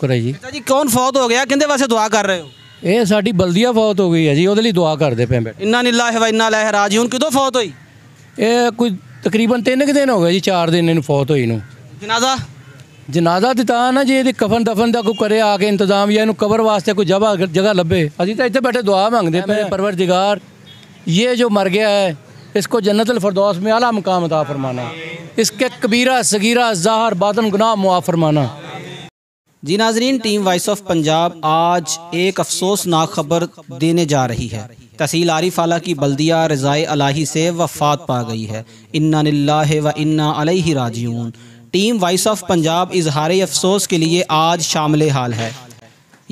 शुक्र है जी। जी कौन फौत हो गया, किंदे वास्ते दुआ कर रहे हो? ये साडी बल्दिया फौत हो गई है जी, ਉਹਦੇ ਲਈ दुआ करते पे बैठे। इन्ना लिल्लाहि व इन्ना इलैहि राजिऊन। कदों फौत हुई? ये कोई तकरीबन 3 दिन हो गए जी, 4 दिन इन्हू फौत होई नू। जनाजा जनाजा तो ना जी, ये कफन दफन का कोई करे आके इंतजाम, या इनू कबर वास्ते कोई जगह लभे। असीं तो इत्थे बैठे दुआ मंगते पे, परवरदिगार ये जो मर गया है इसको जन्नतुल फिरदौस में आला मकाम अता फरमाना, इसके कबीरा सगीरा ज़ाहिर बातिन गुनाह मुआफ़ फरमाना। जी नाजरीन, टीम वॉइस ऑफ पंजाब आज एक अफसोसनाक खबर देने जा रही है। तहसील आरिफ आला की बल्दिया रज़ाए इलाही से वफ़ात पा गई है। इन्ना लिल्लाहि व इन्ना अलैहि राजिऊन। टीम वॉइस ऑफ पंजाब इजहार अफसोस के लिए आज शामिल हाल है।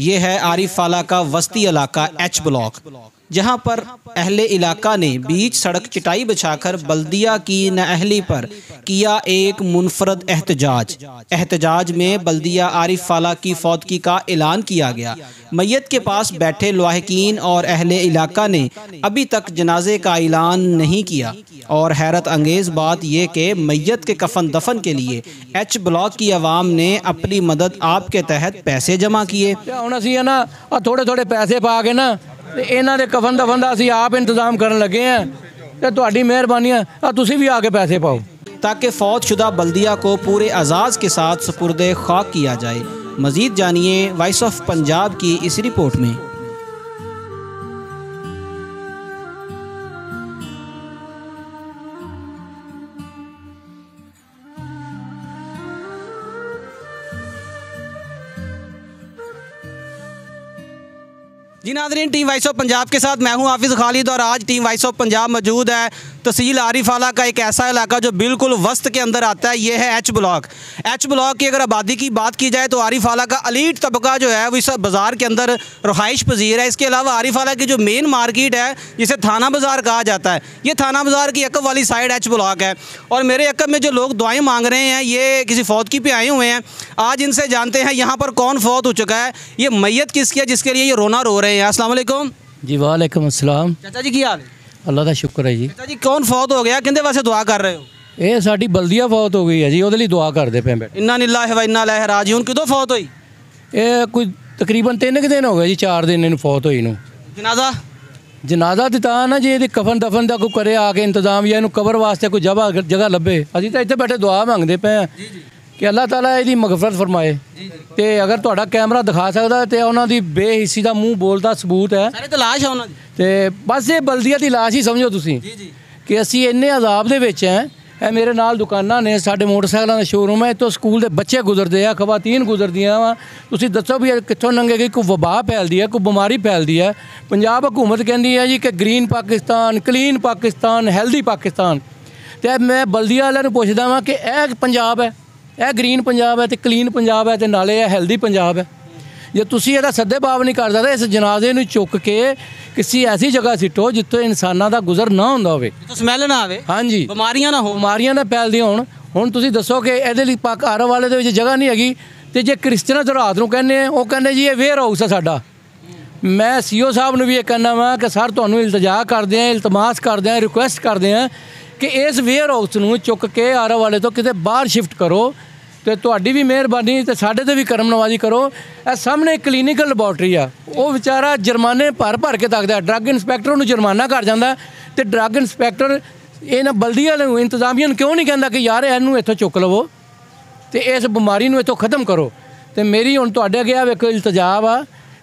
ये है आरिफ आला का वस्ती इलाका एच ब्लॉक, जहाँ पर अहले इलाका ने बीच सड़क चटाई बिछाकर बल्दिया की नाअहली पर किया एक मुनफरद एहतजाज में बल्दिया आरिफ आला की फौतगी का ऐलान किया गया। मैयत के पास बैठे लाहिकीन और अहले इलाका ने अभी तक जनाजे का ऐलान नहीं किया। और हैरत अंगेज़ बात यह कि मैयत के कफन दफन के लिए एच ब्लॉक की आवाम ने अपनी मदद आपके तहत पैसे जमा किए। ना थोड़े थोड़े पैसे पा के ना इन्हां दे कफन दफन दा असीं आप इंतजाम करन लगे हैं, ते तुहाडी मेहरबानी है तुसीं भी आके पैसे पाओ, ताकि फौत शुदा बल्दिया को पूरे एजाज़ के साथ सुपुर्दे खाक किया जाए। मज़ीद जानिए वॉइस ऑफ पंजाब की इस रिपोर्ट में। जी नाज़रीन, टीम वॉइस ऑफ पंजाब के साथ मैं हूं हाफिज़ खालिद और आज टीम वॉइस ऑफ पंजाब मौजूद है तहसील आरिफ आला का एक ऐसा इलाका जो बिल्कुल वस्त के अंदर आता है। ये है एच ब्लॉक। एच ब्लॉक की अगर आबादी की बात की जाए तो आरिफ आला का अलीट तबका जो है वो इस बाज़ार के अंदर रहाइश पजीर है। इसके अलावा आरिफ आला की जो मेन मार्केट है जिसे थाना बाज़ार कहा जाता है, ये थाना बाज़ार की अकब वाली साइड एच ब्लॉक है। और मेरे अकब में जो लोग दुआएँ मांग रहे हैं ये किसी फौतगी पे आए हुए हैं। आज इनसे जानते हैं यहाँ पर कौन फौत हो चुका है, ये मैयत किसकी है जिसके लिए ये रोना रो रहे हैं। अस्सलाम वालेकुम जी। वालेकुम अस्सलाम। चाचा जी की हाल है? अल्लाह का शुक्र है जी। चाचा जी कौन फौत हो गया, किंदे वास्ते दुआ कर रहे हो? ये साडी बल्दिया फौत हो गई है जी, ਉਹਦੇ ਲਈ दुआ करते पे बैठे। इन्ना लिल्लाहि व इन्ना इलैहि राजिऊन। कदों फौत हुई? ये कोई तकरीबन 3 दिन हो गए जी, 4 दिन इन्हू फौत होई नू। जनाजा जनाजा तो ना जी, ये कफन दफन का कोई करे आके इंतजाम, या इनू कबर वास्ते कोई जगह लभे। असीं तो इत्थे बैठे दुआ मंगते पे हैं कि अल्लाह ताला इसकी मगफरत फरमाए। तो अगर तुहाडा कैमरा दिखा सकदा तो उन्होंने बेहिस्सी का मूँह बोलता सबूत है। सारे तलाश है उन्होंने। तो बस ये बल्दिया की लाश ही समझो तुसीं कि असी इन्ने अजाब दे विच हैं। ਇਹ मेरे नाल दुकानां ने, साडे मोटरसाइकिलों का शोरूम है, इतों स्कूल के बच्चे गुजरते हैं, खवातीन गुजरदियाँ वा। तुसीं दसो भी कित्थों लंघेगी, कोई वबा फैलती है, कोई बीमारी फैलती है। पंजाब हुकूमत कहती है जी कि green Pakistan, clean Pakistan, healthy Pakistan. तो मैं बल्दिया वालिਆਂ ਨੂੰ ਪੁੱਛਦਾ ਵਾਂ कि यह पंजाब है, यह ग्रीन पंजाब है, तो क्लीन पंजाब है, तो नाले यह हैल्दी पंजाब है। जे तुसीं ਇਹਦਾ सद्देभाव नहीं कर सकते, इस जनाजे ਨੂੰ चुक के किसी ऐसी जगह सिੱਟੋ जिੱਥੇ इंसानां ਦਾ गुजर ना ਹੁੰਦਾ ਹੋਵੇ, ਸਮੈਲ ਨਾ ਆਵੇ, ਹਾਂਜੀ ਬਿਮਾਰੀਆਂ ਨਾ ਹੋਣ, ਬਿਮਾਰੀਆਂ ਨਾ ਫੈਲਦੀਆਂ ਹੋਣ। ਹੁਣ ਤੁਸੀਂ ਦੱਸੋ ਕਿ ਇਹਦੇ ਲਈ ਘਰ ਵਾਲੇ ਦੇ ਵਿੱਚ ਜਗ੍ਹਾ ਨਹੀਂ ਹੈਗੀ, ਤੇ ਜੇ ਕ੍ਰਿਸਚਨਾਂ ਤੋਂ ਰਾਤ ਨੂੰ ਕਹਿੰਦੇ ਆ, ਉਹ ਕਹਿੰਦੇ ਜੀ ਇਹ ਵੇਅਰ ਹਾਊਸ ਹੈ ਸਾਡਾ। मैं सीओ साहब ਨੂੰ भी ਇਹ कहना ਵਾ कि सर ਤੁਹਾਨੂੰ इल्तजा ਕਰਦੇ ਆ, इल्तमास ਕਰਦੇ ਆ, रिक्वेस्ट ਕਰਦੇ ਆ कि इस वेयर हाउस ਨੂੰ ਚੁੱਕ ਕੇ ਆਰ ਵਾਲੇ ਤੋਂ ਕਿਤੇ ਬਾਹਰ शिफ्ट करो। तो ਤੁਹਾਡੀ भी मेहरबानी, तो साढ़े तो भी करम नवाजी करो। ਇਹ सामने क्लीनिकल लैबोरेटरी आ, ਉਹ ਵਿਚਾਰਾ जुर्माने भर के तकदा। ड्रग इंस्पैक्टर ਉਹਨੂੰ जुर्माना कर ਜਾਂਦਾ, तो ड्रग इंस्पैक्टर ਇਹਨਾਂ बल्दिया ਨੂੰ इंतजामिया क्यों नहीं कहता कि यार ਇਹਨੂੰ ਇੱਥੋਂ चुक लवो, तो इस बीमारी ਨੂੰ ਇੱਥੋਂ खत्म करो। तो मेरी ਹੁਣ ਤੁਹਾਡੇ ਅੱਗੇ ਵੇਖੋ इल्तजा वा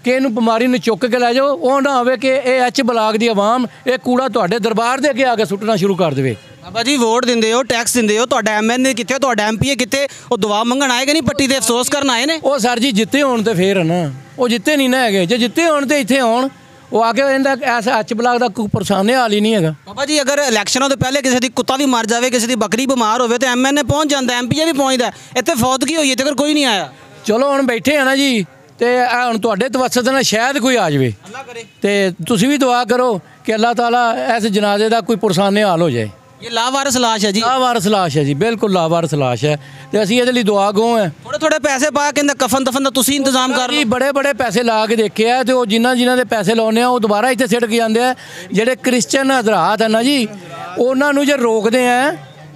कि इनू बीमारी ਨੂੰ चुक के लै जाओ। ਉਹ ਨਾ ਹੋਵੇ कि ਇਹ एच ब्लॉक ਦੀ आवाम ਇਹ कूड़ा ਤੁਹਾਡੇ दरबार ਦੇ ਅੱਗੇ ਆ ਕੇ ਸੁੱਟਣਾ शुरू कर देवे। बाबा जी वोट देंदे हो, टैक्स देंदे हो, ਤੁਹਾਡਾ MNA कित्थे, ਤੁਹਾਡਾ MPA कित्थे, ਉਹ दुआ मंगण आएगा नहीं, पट्टी ते अफसोस करन आए ने। ਉਹ सर जी जित्ते होण ते फेर ना, ਉਹ जित्ते नहीं ना हैगे। जे जित्ते होण ते ਇੱਥੇ ਆਉਣ, ਉਹ ਆ ਕੇ ਇਹਦਾ ਐਸਾ एच ब्लॉक ਦਾ ਕੋਈ ਪਰੇਸ਼ਾਨੀ ਹਾਲ ਹੀ ਨਹੀਂ ਹੈਗਾ। ਬਾਬਾ ਜੀ ਅਗਰ ਇਲੈਕਸ਼ਨਾਂ ਤੋਂ ਪਹਿਲੇ ਕਿਸੇ ਦੀ ਕੁੱਤਾ ਵੀ ਮਰ ਜਾਵੇ, ਕਿਸੇ ਦੀ ਬੱਕਰੀ ਬਿਮਾਰ ਹੋਵੇ, ਤੇ MNA ਪਹੁੰਚ ਜਾਂਦਾ, MPA ਵੀ ਪਹੁੰਚਦਾ। ਇੱਥੇ ਫੌਤਗੀ ਹੋਈ ਹੈ ਤੇ ਅਗਰ ਕੋਈ ਨਹੀਂ ਆਇਆ, ਚਲੋ ਹੁਣ ਬੈਠੇ ਆ ਨਾ ਜੀ, तो ਹੁਣ ਤੁਹਾਡੇ ਤਵੱਸਤ ਨਾਲ शायद कोई आ जाए, अल्लाह करे। तो तुसीं भी दुआ करो कि अल्लाह ताला इस जनाजे का कोई पुरसाने हाल हो जाए। ये लावारिस लाश है जी, लावारिस लाश है जी, बिल्कुल लावारिस लाश है। तो असीं ਇਹਦੇ ਲਈ दुआ गो हैं। थोड़े थोड़े पैसे पा के कफन दफन का तुसीं इंतजाम कर लो। बड़े बड़े पैसे ला के देखे है, तो जिन्हों के पैसे लाने वो दोबारा इतने सिट के आते हैं। ਜਿਹੜੇ क्रिश्चियन हजरात है ना जी, उन्होंने जे रोकते हैं,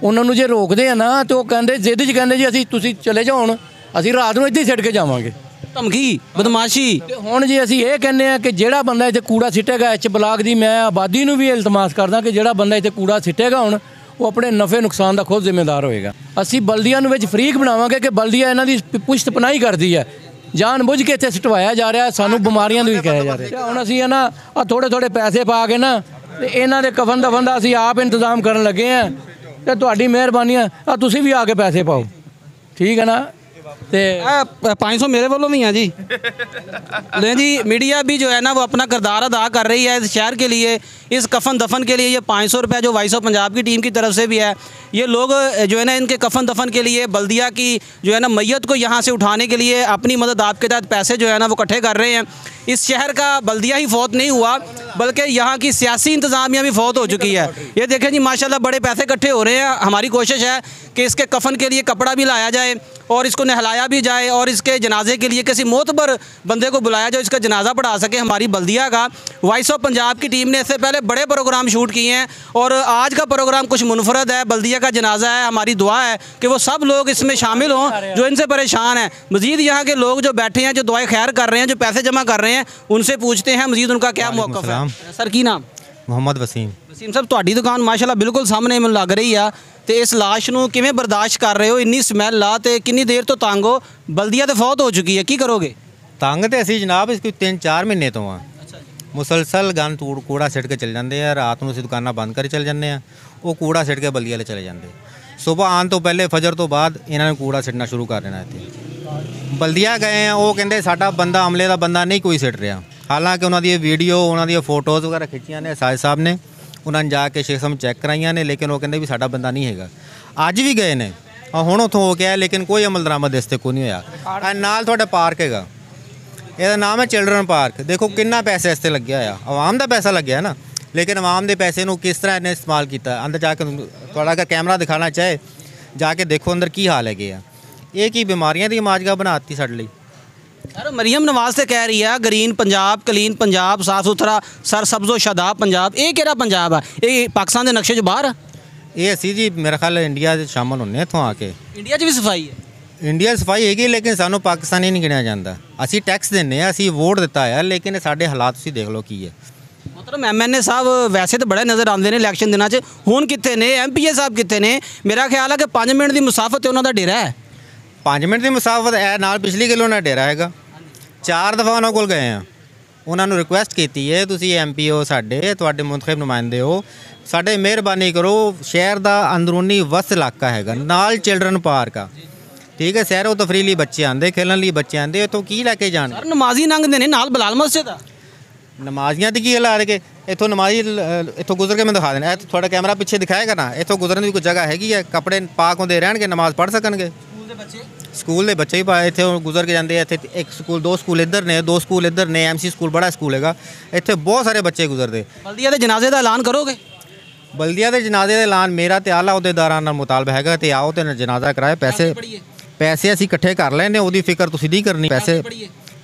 उन्होंने जे रोकते हैं ना, तो वो कहते जिद च कहते जी असीं तुसीं चले जाओ, असीं रात को इतने सिट के जावांगे। ਧਮਕੀ ਬਦਮਾਸ਼ੀ। ਤੇ ਹੁਣ ਜੀ ਅਸੀਂ ਇਹ ਕਹਿੰਦੇ ਆ ਕਿ ਜਿਹੜਾ ਬੰਦਾ ਇੱਥੇ ਕੂੜਾ ਸਿੱਟੇਗਾ, ਐਚ ਬਲਾਕ ਦੀ ਮੈਂ ਆਬਾਦੀ ਨੂੰ ਵੀ ਇਲਤਮਾਸ ਕਰਦਾ ਕਿ ਜਿਹੜਾ ਬੰਦਾ ਇੱਥੇ ਕੂੜਾ ਸਿੱਟੇਗਾ ਹੁਣ ਉਹ ਆਪਣੇ ਨਫੇ ਨੁਕਸਾਨ ਦਾ ਖੁਦ ਜ਼ਿੰਮੇਦਾਰ ਹੋਏਗਾ। ਅਸੀਂ ਬਲਦੀਆ ਨੂੰ ਵਿੱਚ ਫਰੀਕ ਬਣਾਵਾਂਗੇ ਕਿ ਬਲਦੀਆ ਇਹਨਾਂ ਦੀ ਪੁਸ਼ਤ ਪਨਾਹੀ ਕਰਦੀ ਹੈ, ਜਾਣ ਬੁੱਝ ਕੇ ਇੱਥੇ ਸਟਵਾਇਆ ਜਾ ਰਿਹਾ, ਸਾਨੂੰ ਬਿਮਾਰੀਆਂ ਨੂੰ ਵੀ ਕਿਹਾ ਜਾ ਰਿਹਾ। ਹੁਣ ਅਸੀਂ ਨਾ ਆ ਥੋੜੇ ਪੈਸੇ ਪਾ ਕੇ ਨਾ ਤੇ ਇਹਨਾਂ ਦੇ ਕਫਨ ਦਫਨ ਦਾ ਅਸੀਂ ਆਪ ਇੰਤਜ਼ਾਮ ਕਰਨ ਲੱਗੇ ਆ ਤੇ ਤੁਹਾਡੀ ਮਿਹਰਬਾਨੀ ਆ ਤੁਸੀਂ ਵੀ ਆ ਕੇ ਪੈਸੇ ਪਾਓ, ਠੀਕ ਹੈ ਨਾ। ਤੇ 500 मेरे वालों भी हैं जी। लेकिन जी मीडिया भी जो है ना वो अपना किरदार अदा कर रही है इस शहर के लिए, इस कफन दफन के लिए। ये 500 रुपये जो वॉइस ऑफ पंजाब की टीम की तरफ से भी है, ये लोग जो है ना इनके कफन दफन के लिए बल्दिया की जो है ना मैयत को यहाँ से उठाने के लिए अपनी मदद आपके तहत पैसे जो है ना वो इकट्ठे कर रहे हैं। इस शहर का बल्दिया ही फौत नहीं हुआ बल्कि यहाँ की सियासी इंतज़ामिया भी फौत हो चुकी है। ये देखें जी माशाल्लाह बड़े पैसे इकट्ठे हो रहे हैं। हमारी कोशिश है कि इसके कफन के लिए कपड़ा भी लाया जाए और इसको नहलाया भी जाए और इसके जनाजे के लिए किसी मोतबर बंदे को बुलाया जाए, इसका जनाजा पढ़ा सके। हमारी बल्दिया का वॉइस ऑफ पंजाब की टीम ने इससे पहले बड़े प्रोग्राम शूट किए हैं और आज का प्रोग्राम कुछ मुनफरद है। बल्दिया का जनाजा है, हमारी दुआ है कि वो सब लोग इसमें शामिल हों जो इनसे परेशान हैं। मज़ीद यहाँ के लोग जो बैठे हैं, जो दुआएं खैर कर रहे हैं, जो पैसे जमा कर रहे हैं, उनसे पूछते हैं मज़ीद उनका क्या मौक़िफ़ है। सर की नाम? ਮੁਹੰਮਦ ਵਸੀਮ। ਵਸੀਮ ਸਾਹਿਬ ਤੁਹਾਡੀ ਦੁਕਾਨ ਮਾਸ਼ਾਅੱਲਾ ਬਿਲਕੁਲ ਸਾਹਮਣੇ ਮੈਨੂੰ ਲੱਗ ਰਹੀ ਆ ਤੇ ਇਸ ਲਾਸ਼ ਨੂੰ ਕਿਵੇਂ ਬਰਦਾਸ਼ਤ ਕਰ ਰਹੇ ਹੋ? ਇੰਨੀ ਸਮੈਲ ਆ ਤੇ ਕਿੰਨੀ ਦੇਰ ਤੋਂ ਤੰਗ ਹੋ? ਬਲਦੀਆ ਤੇ ਫੌਤ ਹੋ ਚੁੱਕੀ ਹੈ, ਕੀ ਕਰੋਗੇ? ਤੰਗ ਤੇ ਅਸੀਂ ਜਨਾਬ ਇਸ ਕੋਈ 3-4 ਮਹੀਨੇ ਤੋਂ ਆ। ਮੁਸਲਸਲ ਗੰਦ ਕੂੜਾ ਸਿੱਟ ਕੇ ਚਲੇ ਜਾਂਦੇ ਆ। ਰਾਤ ਨੂੰ ਅਸੀਂ ਦੁਕਾਨਾਂ ਬੰਦ ਕਰ ਚਲੇ ਜਾਂਦੇ ਆ, ਉਹ ਕੂੜਾ ਸਿੱਟ ਕੇ ਬਲਦੀਆ ਲੈ ਚਲੇ ਜਾਂਦੇ। ਸਵੇਰ ਆਉਣ ਤੋਂ ਪਹਿਲੇ ਫਜਰ ਤੋਂ ਬਾਅਦ ਇਹਨਾਂ ਨੇ ਕੂੜਾ ਸਿੱਟਣਾ ਸ਼ੁਰੂ ਕਰ ਦੇਣਾ ਇੱਥੇ। ਬਲਦੀਆ ਗਏ ਆ, ਉਹ ਕਹਿੰਦੇ ਸਾਡਾ ਬੰਦਾ ਅਮਲੇ ਦਾ ਬੰਦਾ ਨਹੀਂ ਕੋਈ ਸਿੱਟ ਰਿਹਾ। ਹਾਲਾਂਕਿ ਉਹਨਾਂ ਦੀ ਵੀਡੀਓ, ਉਹਨਾਂ ਦੀਆਂ ਫੋਟੋਜ਼ ਵਗੈਰਾ ਖਿੱਚੀਆਂ ਨੇ ਸਾਜ ਸਾਹਿਬ ਨੇ, ਉਹਨਾਂ ਨੇ ਜਾ ਕੇ ਸ਼ੇਖਸਮ ਚੈੱਕ ਕਰਾਈਆਂ ਨੇ, ਲੇਕਿਨ ਉਹ ਕਹਿੰਦੇ ਵੀ ਸਾਡਾ ਬੰਦਾ ਨਹੀਂ ਹੈਗਾ। ਅੱਜ ਵੀ ਗਏ ਨੇ, ਹੁਣ ਉੱਥੋਂ ਹੋ ਕੇ ਆਏ, ਲੇਕਿਨ ਕੋਈ ਅਮਲ ਦਰਾਮਦ ਇਸ 'ਤੇ ਕੋਈ ਨਹੀਂ ਹੋਇਆ। ਨਾਲ ਤੁਹਾਡਾ ਪਾਰਕ ਹੈਗਾ, ਇਹਦਾ ਨਾਮ ਹੈ ਚਿਲਡਰਨ ਪਾਰਕ। ਦੇਖੋ ਕਿੰਨਾ ਪੈਸਾ ਇਸ 'ਤੇ ਲੱਗਿਆ ਹੋਇਆ, ਆਵਾਮ ਦਾ ਪੈਸਾ ਲੱਗਿਆ ਨਾ, ਲੇਕਿਨ ਆਵਾਮ ਦੇ ਪੈਸੇ ਨੂੰ ਕਿਸ ਤਰ੍ਹਾਂ ਇਹਨੇ ਇਸਤੇਮਾਲ ਕੀਤਾ। ਅੰਦਰ ਜਾ ਕੇ ਤੁਹਾਡਾ ਅਗਰ ਕੈਮਰਾ ਦਿਖਾਣਾ ਚਾਹੇ ਜਾ ਕੇ ਦੇਖੋ ਅੰਦਰ ਕੀ ਹਾਲ ਹੈਗੇ ਆ। ਇਹ ਕੀ ਬਿਮਾਰੀਆਂ ਦੀ ਮਾਜਗਾ ਬਣਾਤੀ ਸਾਡੇ ਲਈ। ਸਰ ਮਰੀਮ ਨਵਾਜ਼ ਤੇ ਕਹਿ ਰਹੀ ਆ ਗ੍ਰੀਨ ਪੰਜਾਬ, ਕਲੀਨ ਪੰਜਾਬ, ਸਾਫ ਸੁਥਰਾ, ਸਰ ਸਬਜ਼ੋ ਸ਼ਾਦਾਬ ਪੰਜਾਬ। ਇਹ ਕਿਹੜਾ ਪੰਜਾਬ ਆ? ਇਹ ਪਾਕਿਸਤਾਨ ਦੇ ਨਕਸ਼ੇ 'ਚ ਬਾਹਰ ਆ? ਇਹ ਅਸੀਂ ਜੀ ਮੇਰੇ ਖਿਆਲ ਇੰਡੀਆ 'ਚ ਸ਼ਾਮਲ ਹੁੰਦੇ ਇੱਥੋਂ ਆ ਕੇ। ਇੰਡੀਆ 'ਚ ਵੀ ਸਫਾਈ ਹੈ? ਇੰਡੀਆ ਸਫਾਈ ਹੈਗੀ, ਲੇਕਿਨ ਸਾਨੂੰ ਪਾਕਿਸਤਾਨੀ ਨਹੀਂ ਗਿਣਿਆ ਜਾਂਦਾ। ਅਸੀਂ ਟੈਕਸ ਦਿੰਦੇ ਹਾਂ, ਅਸੀਂ ਵੋਟ ਦਿੱਤਾ ਹੈ, ਲੇਕਿਨ ਸਾਡੇ ਹਾਲਾਤ ਤੁਸੀਂ ਦੇਖ ਲਓ ਕੀ ਹੈ। ਮਤਲਬ MNA ਸਾਹਿਬ ਵੈਸੇ ਤਾਂ ਬੜੇ ਨਜ਼ਰ ਆਉਂਦੇ ਨੇ ਇਲੈਕਸ਼ਨ ਦਿਨਾਂ 'ਚ, ਹੁਣ ਕਿੱਥੇ ਨੇ? MPA ਸਾਹਿਬ ਕਿੱਥੇ ਨੇ? ਮੇਰਾ ਖਿਆਲ ਹੈ ਕਿ 5 ਮਿੰਟ ਦੀ ਮੁਸਾਫਤ 'ਤੇ ਉਹਨਾਂ ਦਾ ਡੇਰਾ ਹੈ। 5 ਮਿੰਟ ਦੀ ਮੁਸਾਫਤ ਹੈ, ਨਾਲ ਪਿਛਲੀ ਕਿਲੋ ਨਾਲ ਡੇਰਾ ਹੈਗਾ। 4 ਦਫਾ ਉਹਨਾਂ ਕੋਲ ਗਏ ਆ, ਉਹਨਾਂ ਨੂੰ ਰਿਕੁਐਸਟ ਕੀਤੀ ਹੈ ਤੁਸੀਂ MP ਹੋ, ਸਾਡੇ ਤੁਹਾਡੇ ਮੁੰਤਖਬ ਨੁਮਾਇੰਦੇ ਹੋ, ਸਾਡੇ ਮਿਹਰਬਾਨੀ ਕਰੋ। ਸ਼ਹਿਰ ਦਾ ਅੰਦਰੂਨੀ ਵਸਤ ਇਲਾਕਾ ਹੈਗਾ, ਨਾਲ ਚਿਲਡਰਨ ਪਾਰਕ ਆ, ਠੀਕ ਹੈ। ਸੈਰੋ ਤਫਰੀਹ ਲਈ ਬੱਚੇ ਆਉਂਦੇ, ਖੇਲਣ ਲਈ ਬੱਚੇ ਆਉਂਦੇ, ਇੱਥੋਂ ਕੀ ਲੈ ਕੇ ਜਾਣ? ਸਰ ਨਮਾਜ਼ੀ ਲੰਘਦੇ ਨੇ ਨਾਲ ਬਲਾਲ ਮਸਜਿਦ ਆ। ਨਮਾਜ਼ੀਆਂ ਦੀ ਕੀ ਹਾਲ ਕੇ ਇੱਥੋਂ ਨਮਾਜ਼ੀ ਇੱਥੋਂ ਗੁਜ਼ਰ ਕੇ ਮੈਂ ਦਿਖਾ ਦੇਣਾ। ਤੁਹਾਡਾ ਕੈਮਰਾ ਪਿੱਛੇ ਦਿਖਾਏਗਾ ਨਾ, ਇੱਥੋਂ ਗੁਜ਼ਰਨ ਦੀ ਕੋਈ ਜਗ੍ਹਾ ਹੈਗੀ ਹੈ, ਕੱਪੜੇ ਪਾਕ ਹੁੰਦੇ ਰਹਿਣਗੇ, ਨਮਾਜ਼ ਪੜ੍ਹ ਸਕਣਗੇ। ਸਕੂਲ ਦੇ ਬੱਚੇ ਹੀ ਇੱਥੇ ਗੁਜ਼ਰ ਕੇ ਜਾਂਦੇ ਆ। ਇੱਥੇ ਇੱਕ ਸਕੂਲ, 2 ਸਕੂਲ ਇੱਧਰ ਨੇ, 2 ਸਕੂਲ ਇੱਧਰ ਨੇ, MC ਸਕੂਲ ਬੜਾ ਸਕੂਲ ਹੈਗਾ, ਇੱਥੇ ਬਹੁਤ ਸਾਰੇ ਬੱਚੇ ਗੁਜ਼ਰਦੇ। ਬਲਦੀਆ ਦੇ ਜਨਾਜ਼ੇ ਦਾ ਐਲਾਨ ਕਰੋਗੇ? ਬਲਦੀਆ ਦੇ ਜਨਾਜ਼ੇ ਦਾ ਐਲਾਨ ਮੇਰਾ ਤੇ ਆਲਾ ਅਹੁਦੇਦਾਰਾਂ ਨਾਲ ਮੁਤਾਲਬਾ ਹੈਗਾ ਤੇ ਆਓ ਤੇ ਜਨਾਜ਼ਾ ਕਰਾਏ। ਪੈਸੇ ਅਸੀਂ ਇਕੱਠੇ ਕਰ ਲੈਣੇ, ਉਹਦੀ ਫਿਕਰ ਤੁਸੀਂ ਨਹੀਂ ਕਰਨੀ।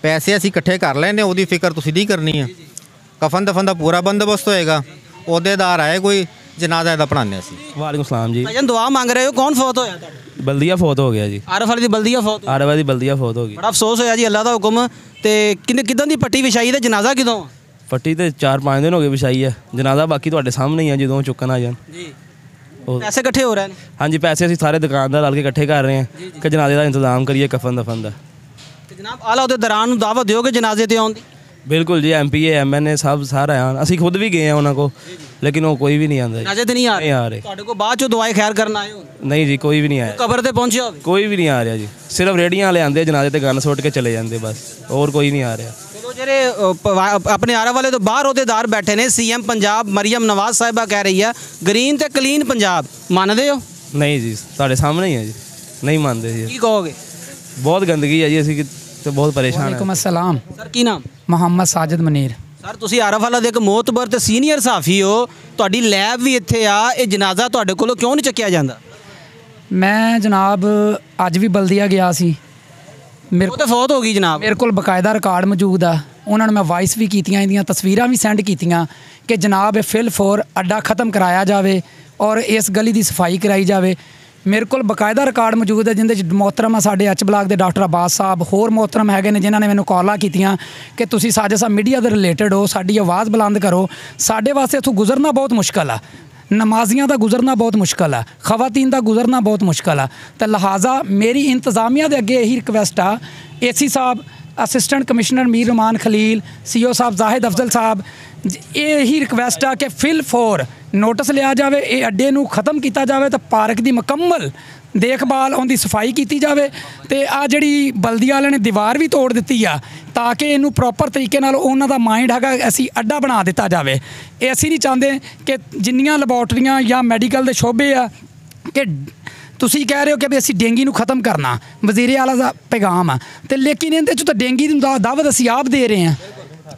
ਪੈਸੇ ਅਸੀਂ ਇਕੱਠੇ ਕਰ ਲੈਣੇ, ਉਹਦੀ ਫਿਕਰ ਤੁਸੀਂ ਨਹੀਂ ਕਰਨੀ ਹੈ। ਕਫਨ ਦਫਨ ਦਾ ਪੂਰਾ ਬੰਦੋਬਸਤ ਹੋਏਗਾ। ਅਹੁਦੇਦਾਰ ਆਏ ਕੋਈ, ਜਨਾਜ਼ਾ ਇਹਦਾ ਪੜ੍ਹਾਉਂਦੇ ਅਸੀਂ। ਵਾਲੇਕੁਮ ਸਲਾਮ ਜੀ। ਭਾਈਜਾਨ ਦੁਆ ਮੰਗ ਰਹੇ ਹੋ, ਕੌਣ ਫੌਤ ਹੋਇਆ ਤੁਹਾਡਾ? ਬਲਦੀਆ ਫੌਤ ਹੋ ਗਿਆ ਜੀ। ਆਰਫ ਵਾਲੀ ਦੀ ਬਲਦੀਆ ਫੌਤ? ਆਰਫ ਵਾਲੀ ਦੀ ਬਲਦੀਆ ਫੌਤ ਹੋ ਗਈ। ਬੜਾ ਅਫਸੋਸ ਹੋਇਆ ਜੀ, ਅੱਲਾ ਦਾ ਹੁਕਮ। ਤੇ ਕਿੱਦਾਂ ਦੀ ਪੱਟੀ ਵਿਛਾਈ ਤੇ ਜਨਾਜ਼ਾ ਕਿਦੋਂ? ਪੱਟੀ ਤੇ 4-5 ਦਿਨ ਹੋ ਗਏ ਵਿਛਾਈ ਹੈ। ਜਨਾਜ਼ਾ ਬਾਕੀ ਤੁਹਾਡੇ ਸਾਹਮਣੇ ਹੀ ਆ, ਜਦੋਂ ਚੁੱਕਣ ਆ ਜਾਣ ਜੀ। ਪੈਸੇ ਇਕੱਠੇ ਹੋ ਰਹੇ ਨੇ? ਹਾਂਜੀ, ਪੈਸੇ ਅਸੀਂ ਸਾਰੇ ਦੁਕਾਨਦਾਰ ਰਲ ਕੇ ਇਕੱਠੇ ਕਰ ਰਹੇ ਹਾਂ ਕਿ ਜਨਾਜ਼ੇ ਦਾ ਇੰਤਜ਼ਾਮ ਕਰੀਏ, ਕਫਨ ਦਫਨ ਦਾ। ਤੇ ਜਨਾਬ ਆਲਾ ਅਹੁਦੇਦਾਰਾਂ ਨੂੰ ਦਾਵਤ ਦਿਓਗੇ ਜਨਾਜ਼ੇ ਤੇ ਆਉਣ ਦੀ? ਬਿਲਕੁਲ ਜੀ, MPA MNA ਸਭ ਸਾਰਾ ਆਉਣ। ਅਸੀਂ ਖੁਦ ਵੀ ਗਏ ਆ ਉਹਨਾਂ ਕੋਲ, ਲੇਕਿਨ ਉਹ ਕੋਈ ਵੀ ਨਹੀਂ ਆਉਂਦਾ। ਜਨਾਜ਼ੇ ਤੇ ਨਹੀਂ ਆ ਰਹੇ? ਤੁਹਾਡੇ ਕੋਲ ਬਾਅਦ ਚੋਂ ਦੁਆਏ ਖੈਰ ਕਰਨ ਆਏ ਹੋ? ਨਹੀਂ ਜੀ, ਕੋਈ ਵੀ ਨਹੀਂ ਆਇਆ। ਕਬਰ ਤੇ ਪਹੁੰਚਿਆ ਹੋਵੇ? ਕੋਈ ਵੀ ਨਹੀਂ ਆ ਰਿਹਾ ਜੀ, ਸਿਰਫ ਰੇੜੀਆਂ ਵਾਲੇ ਆਉਂਦੇ, ਜਨਾਜ਼ੇ ਤੇ ਗੰਨ ਸੁੱਟ ਕੇ ਚਲੇ ਜਾਂਦੇ, ਬਸ ਹੋਰ ਕੋਈ ਨਹੀਂ ਆ ਰਿਹਾ। ਚਲੋ ਜਿਹੜੇ ਆਪਣੇ ਆਰਾ ਵਾਲੇ ਤੋਂ ਬਾਹਰ ਅਹੁਦੇਦਾਰ ਬੈਠੇ ਨੇ, CM ਪੰਜਾਬ ਮਰੀਮ ਨਵਾਜ਼ ਸਾਹਿਬਾ ਕਹਿ ਰਹੀ ਆ ਗ੍ਰੀਨ ਤੇ ਕਲੀਨ ਪੰਜਾਬ, ਮੰਨਦੇ ਹੋ? ਨਹੀਂ ਜੀ, ਤੁਹਾਡੇ ਸਾਹਮਣੇ ਹੀ ਹੈ ਜੀ, ਨਹੀਂ ਮੰਨਦੇ ਜੀ। ਕੀ ਕਹੋਗੇ? ਬਹੁਤ ਗੰਦਗੀ ਹੈ ਜੀ, ਅਸੀਂ ਤੇ ਬਹੁਤ ਪਰੇਸ਼ਾਨ ਹਾਂ। ਵਾਲੇਕੁਮ अस्सलाम। ਸਰ ਕੀ ਨਾਮ? ਮੁਹੰਮਦ ਸਾਜਿਦ ਮਨੀਰ। ਸਰ ਤੁਸੀਂ ਆਰਫ ਵਾਲਾ ਦੇ ਇੱਕ ਮੋਤਬਰ ਤੇ ਸੀਨੀਅਰ ਸਾਫੀ ਹੋ, ਤੁਹਾਡੀ ਲੈਬ ਵੀ ਇੱਥੇ ਆ, ਇਹ ਜਨਾਜ਼ਾ ਤੁਹਾਡੇ ਕੋਲੋਂ ਕਿਉਂ ਨਹੀਂ ਚੱਕਿਆ ਜਾਂਦਾ? ਮੈਂ ਜਨਾਬ ਅੱਜ ਵੀ ਬਲਦੀਆ ਗਿਆ ਸੀ, ਉਹ ਤਾਂ ਫੌਤ ਹੋ ਗਈ ਜਨਾਬ। ਮੇਰੇ ਕੋਲ ਬਕਾਇਦਾ ਰਿਕਾਰਡ ਮੌਜੂਦ ਆ। ਉਹਨਾਂ ਨੂੰ ਮੈਂ ਵਾਇਸ ਵੀ ਕੀਤੀਆਂ, ਇਹਦੀਆਂ ਤਸਵੀਰਾਂ ਵੀ ਸੈਂਡ ਕੀਤੀਆਂ ਕਿ ਜਨਾਬ ਇਹ ਫਿਲ 4 ਅੱਡਾ ख़त्म कराया जाए और इस गली की सफाई कराई जाए। ਮੇਰੇ ਕੋਲ ਬਕਾਇਦਾ ਰਿਕਾਰਡ ਮੌਜੂਦ ਹੈ ਜਿੰਦੇ 'ਚ ਮੁਹਤਰਮ ਆ ਸਾਡੇ ਐਚ ਬਲਾਕ ਦੇ ਡਾਕਟਰ ਅਬਾਸ ਸਾਹਿਬ, ਹੋਰ ਮੁਹਤਰਮ ਹੈਗੇ ਨੇ ਜਿਨ੍ਹਾਂ ਨੇ ਮੈਨੂੰ ਕਾਲਾਂ ਕੀਤੀਆਂ ਕਿ ਤੁਸੀਂ ਸਾਡੇ ਸਾਹ ਮੀਡੀਆ ਦੇ ਰਿਲੇਟਡ ਹੋ, ਸਾਡੀ ਆਵਾਜ਼ ਬੁਲੰਦ ਕਰੋ। ਸਾਡੇ ਵਾਸਤੇ ਇੱਥੋਂ ਗੁਜ਼ਰਨਾ ਬਹੁਤ ਮੁਸ਼ਕਲ ਆ, ਨਮਾਜ਼ੀਆਂ ਦਾ ਗੁਜ਼ਰਨਾ ਬਹੁਤ ਮੁਸ਼ਕਲ ਆ, ਖਵਾਤੀਨ ਦਾ ਗੁਜ਼ਰਨਾ ਬਹੁਤ ਮੁਸ਼ਕਲ ਆ। ਤੇ ਲਿਹਾਜ਼ਾ ਮੇਰੀ ਇੰਤਜ਼ਾਮੀਆ ਦੇ ਅੱਗੇ ਇਹੀ ਰਿਕਵੈਸਟ ਆ, ਏਸੀ ਸਾਹਿਬ, ਅਸਿਸਟੈਂਟ ਕਮਿਸ਼ਨਰ ਮੀਰ ਰਮਾਨ ਖਲੀਲ, ਸੀਓ ਸਾਹਿਬ ਜ਼ਾਹਿਦ ਅਫਜ਼ਲ ਸਾਹਿਬ, ਇਹੀ ਰਿਕਵੈਸਟ ਆ ਕਿ ਫਿਲ ਫੋਰ ਨੋਟਿਸ ਲਿਆ ਜਾਵੇ, ਇਹ ਅੱਡੇ ਨੂੰ ਖਤਮ ਕੀਤਾ ਜਾਵੇ ਤਾਂ ਪਾਰਕ ਦੀ ਮੁਕੰਮਲ ਦੇਖਭਾਲ, ਉਹਦੀ ਸਫਾਈ ਕੀਤੀ ਜਾਵੇ। ਤੇ ਆ ਜਿਹੜੀ ਬਲਦੀ ਵਾਲਿਆਂ ਨੇ ਦੀਵਾਰ ਵੀ ਤੋੜ ਦਿੱਤੀ ਆ ਤਾਂ ਕਿ ਇਹਨੂੰ ਪ੍ਰੋਪਰ ਤਰੀਕੇ ਨਾਲ ਉਹਨਾਂ ਦਾ ਮਾਈਂਡ ਹੈਗਾ ਅਸੀਂ ਅੱਡਾ ਬਣਾ ਦਿੱਤਾ ਜਾਵੇ। ਇਹ ਅਸੀਂ ਨਹੀਂ ਚਾਹੁੰਦੇ ਕਿ ਜਿੰਨੀਆਂ ਲੈਬੋਰਟਰੀਆਂ ਜਾਂ ਮੈਡੀਕਲ ਦੇ ਸ਼ੋਬੇ ਆ ਕਿ ਤੁਸੀਂ ਕਹਿ ਰਹੇ ਹੋ ਕਿ ਵੀ ਅਸੀਂ ਡੇਂਗੀ ਨੂੰ ਖਤਮ ਕਰਨਾ, ਵਜ਼ੀਰ ਆਲਾ ਦਾ ਪੈਗਾਮ ਆ, ਤੇ ਲੇਕਿਨ ਇਹਦੇ 'ਚ ਤਾਂ ਡੇਂਗੀ ਦੀ ਦਾਵਤ ਅਸੀਂ ਆਪ ਦੇ ਰਹੇ ਹਾਂ।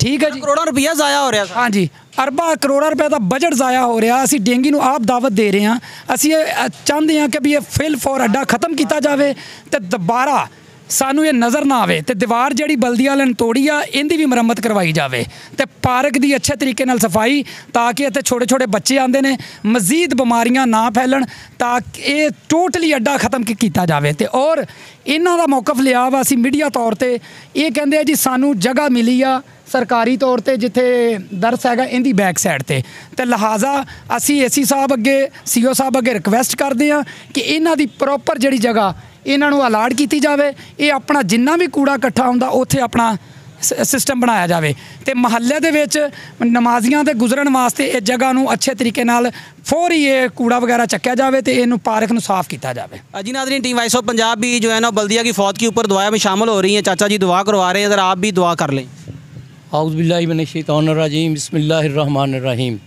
ਠੀਕ ਹੈ ਜੀ, ਕਰੋੜਾਂ ਰੁਪਈਆ ਜ਼ਾਇਆ ਹੋ ਰਿਹਾ। ਹਾਂਜੀ, ਅਰਬਾਂ ਕਰੋੜਾਂ ਰੁਪਏ ਦਾ ਬਜਟ ਜ਼ਾਇਆ ਹੋ ਰਿਹਾ, ਅਸੀਂ ਡੇਂਗੀ ਨੂੰ ਆਪ ਦਾਵਤ ਦੇ ਰਹੇ ਹਾਂ। ਅਸੀਂ ਇਹ ਚਾਹੁੰਦੇ ਹਾਂ ਕਿ ਵੀ ਇਹ ਫਿਲ ਫੋਰ ਅੱਡਾ ਖਤਮ ਕੀਤਾ ਜਾਵੇ ਤੇ ਦੁਬਾਰਾ ਸਾਨੂੰ ਇਹ ਨਜ਼ਰ ਨਾ ਆਵੇ, ਤੇ ਦੀਵਾਰ ਜਿਹੜੀ ਬਲਦੀ ਵਾਲਿਆਂ ਨੇ ਤੋੜੀ ਆ ਇਹਦੀ ਵੀ ਮੁਰੰਮਤ ਕਰਵਾਈ ਜਾਵੇ, ਤੇ ਪਾਰਕ ਦੀ ਅੱਛੇ ਤਰੀਕੇ ਨਾਲ ਸਫਾਈ, ਤਾਂ ਕਿ ਇੱਥੇ ਛੋਟੇ ਛੋਟੇ ਬੱਚੇ ਆਉਂਦੇ ਨੇ, ਮਜ਼ੀਦ ਬਿਮਾਰੀਆਂ ਨਾ ਫੈਲਣ, ਤਾਂ ਇਹ ਟੋਟਲੀ ਅੱਡਾ ਖਤਮ ਕੀਤਾ ਜਾਵੇ। ਤੇ ਔਰ ਇਹਨਾਂ ਦਾ ਮੌਕਫ ਲਿਆ ਵਾ ਅਸੀਂ ਮੀਡੀਆ ਤੌਰ ਤੇ, ਇਹ ਕਹਿੰਦੇ ਆ ਜੀ ਸਾਨੂੰ ਜਗ੍ਹਾ ਮਿਲੀ ਆ ਸਰਕਾਰੀ ਤੌਰ ਤੇ ਜਿੱਥੇ ਦਰਸ ਹੈਗਾ ਇਹਦੀ ਬੈਕ ਸਾਈਡ ਤੇ ਲਿਹਾਜ਼ਾ ਅਸੀਂ ਏਸੀ ਸਾਹਿਬ ਅੱਗੇ, ਸੀਓ ਸਾਹਿਬ ਅੱਗੇ ਰਿਕਵੈਸਟ ਕਰਦੇ ਹਾਂ ਕਿ ਇਹਨਾਂ ਦੀ ਪ੍ਰੋਪਰ ਜਿਹੜੀ ਜਗ੍ਹਾ ਇਹਨਾਂ ਨੂੰ ਅਲਾਟ ਕੀਤੀ ਜਾਵੇ। ਇਹ ਆਪਣਾ ਜਿੰਨਾ ਵੀ ਕੂੜਾ ਇਕੱਠਾ ਹੁੰਦਾ ਉੱਥੇ ਆਪਣਾ ਸਿਸਟਮ ਬਣਾਇਆ ਜਾਵੇ, ਤੇ ਮਹੱਲੇ ਦੇ ਵਿੱਚ ਨਮਾਜ਼ੀਆਂ ਦੇ ਗੁਜ਼ਰਨ ਵਾਸਤੇ ਇਹ ਜਗ੍ਹਾ ਨੂੰ ਅੱਛੇ ਤਰੀਕੇ ਨਾਲ फौरी ये कूड़ा वगैरह चक्या जाए तो इनू पार्क में साफ़ किया जाए। जी नाज़रीन, टीम वॉइस ऑफ पंजाब भी जो है ना बल्दिया की फौत के ऊपर दुआ में शामिल हो रही हैं। चाचा जी दुआ करवा रहे हैं, अगर आप भी दुआ कर लें। औज़ु बिल्लाहि मिनश्शैतानिर्रजीम, बिस्मिल्लाहिर्रहमानिर्रहीम।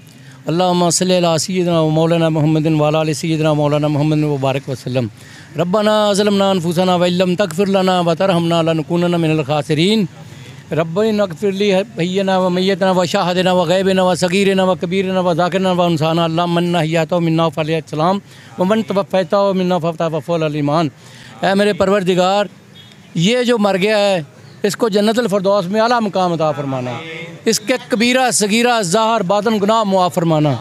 अल्लाहुम्मा सल्लि अला सय्यिदिना व मौलाना मुहम्मदिन व अला आलि सय्यिदिना मौलाना मुहम्मदिन व बारिक वसल्लम। रब्बना ज़लमना अनफुसना व इल्लम तगफिर लना व तरहमना लनकुनन्ना मिनल खासिरीन। रब्बना इग़फिर ली हय्यना व मय्यतना व शाहिदना व गैबिना व सगीरना व कबीरना व ज़ाकिरना व उनसाना अल्लाहुम्मा मन्ना हियातो मिन्ना फ़लैहिस्सलाम व मन तवफ़्फ़ैता व मिन्ना फ़फ़ता व फ़ौल ईमान। ऐ मेरे परवरदिगार, ये जो मर गया है इसको जन्नतुल फ़िरदौस में आला मकाम अता फ़रमाना, इसके कबीरा सगीरा ज़ाहिर बातिन गुनाह मुआफ़ फ़रमाना।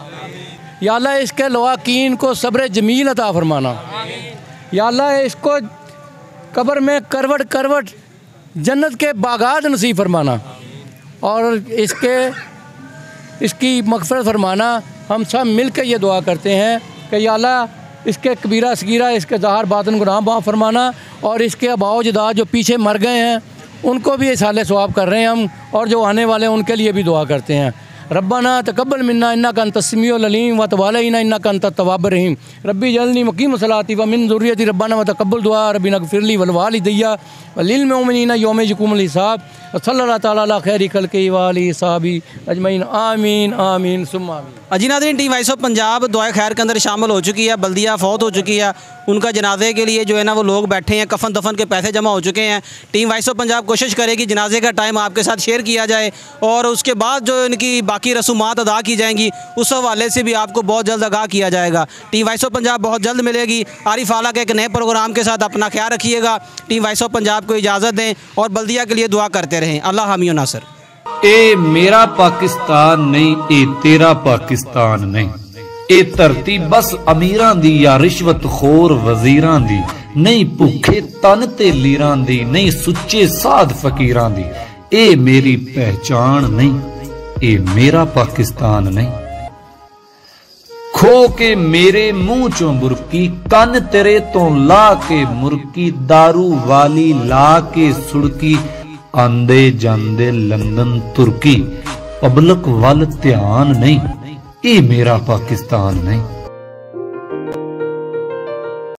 या अल्लाह इसके लवाकीन को सब्र जमील अता फ़रमाना। या अल्लाह इसको कब्र में करवट करवट जन्नत के बागात नसीब फरमाना और इसकी मग़फ़िरत फरमाना। हम सब मिल के ये दुआ करते हैं कि या अल्लाह इसके कबीरा सगीरा, इसके ज़ाहिर बातिन गुनाह माफ़ फरमाना और इसके अबाव जदाद जो पीछे मर गए हैं उनको भी इसाले सवाब कर रहे हैं हम, और जो आने वाले हैं उनके लिए भी दुआ करते हैं। रब्बना तकब्बल मिन्ना इन्नका अंतस समीउल अलीम व तब अलैना इन्नका अंतत तव्वाबुर रहीम। रब्बी जअलनी मुक़ीम सलाती व मिन ज़ुर्रियती रब्बना व तक़ब्बल दुआ रब्बिना इग़फिरली वल वालिदैया व लिल मुमिनीना यौम यक़ूमुल हिसाब व सल्लल्लाहु तआला अला खैरि खल्क़िही व आलिहि सहाबी अजमईन आमीन आमीन सुम्मा आमीन। जी नाज़रीन, टीम वॉइस ऑफ पंजाब दुआ खैर के अंदर शामिल हो चुकी है। बल्दिया फौत हो चुकी है, उनका जनाजे के लिए जो है ना वो लोग बैठे हैं, कफन दफन के पैसे जमा हो चुके हैं। टीम वॉइस ऑफ पंजाब कोशिश करेगी जनाजे का टाइम आपके साथ शेयर किया जाए और उसके बाद जो इनकी बाकी रसूमात अदा की जाएंगी उस हवाले से भी आपको बहुत जल्द आगाह किया जाएगा। टीम वॉइस ऑफ पंजाब बहुत जल्द मिलेगी आरिफ आला के एक नए प्रोग्राम के साथ। अपना ख्याल रखिएगा। टीम वॉइस ऑफ पंजाब को इजाज़त दें और बल्दिया के लिए दुआ करते रहें। अल्लाह हामी व नासर। ए मेरा पाकिस्तान नहीं, ए तेरा पाकिस्तान नहीं। ए धरती बस अमीरां दी या रिश्वत खोर वजीरां दी नहीं, भुखे तन ते लीरां दी नहीं, सुच्चे साध फकीरां दी। ए मेरी पहचान नहीं, ए मेरा पाकिस्तान नहीं। खो के मेरे मुंह चों बुरकी, कन तेरे तो ला के मुरकी, दारू वाली ला के सुड़की, आंदे जांदे लंदन तुर्की, पब्लिक वल ध्यान नहीं, ये मेरा पाकिस्तान नहीं।